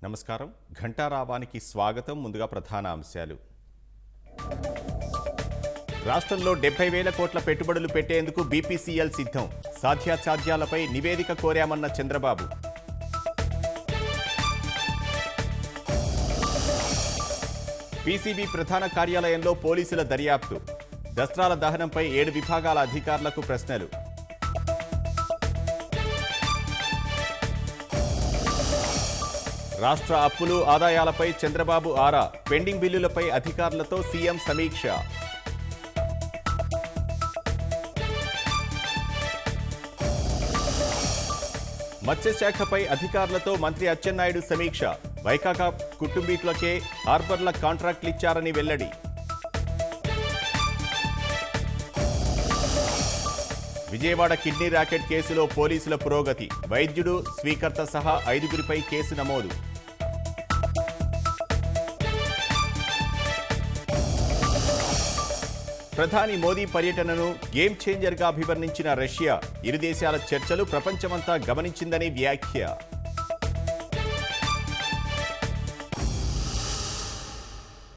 నమస్కారం. ఘంటారావానికి స్వాగతం. ముందుగా ప్రధాన అంశాలు. రాష్ట్రంలో 70,000 కోట్ల పెట్టుబడులు పెట్టేందుకు బీపీసీఎల్ సిద్ధం. సాధ్యాసాధ్యాలపై నివేదిక కోరామన్న చంద్రబాబు. పీసీబీ ప్రధాన కార్యాలయంలో పోలీసుల దర్యాప్తు. దస్త్రాల దహనంపై 7 విభాగాల అధికారులకు ప్రశ్నలు. రాష్ట్ర అప్పులు ఆదాయాలపై చంద్రబాబు ఆరా. పెండింగ్ బిల్లులపై అధికారులతో సీఎం సమీక్ష. మత్స్యశాఖపై అధికారులతో మంత్రి అచ్చెన్నాయుడు సమీక్ష. వైకాకా కుటుంబీకులకే హార్బర్ల కాంట్రాక్టులిచ్చారని వెల్లడి. విజయవాడ కిడ్నీ ర్యాకెట్ కేసులో పోలీసుల పురోగతి. వైద్యుడు, స్వీకర్త సహా 5గురిపై కేసు నమోదు. ప్రధాని మోదీ పర్యటనను గేమ్ చేంజర్గా అభివర్ణించిన రష్యా. ఇరు దేశాల చర్చలు ప్రపంచమంతా గమనించిందని వ్యాఖ్య.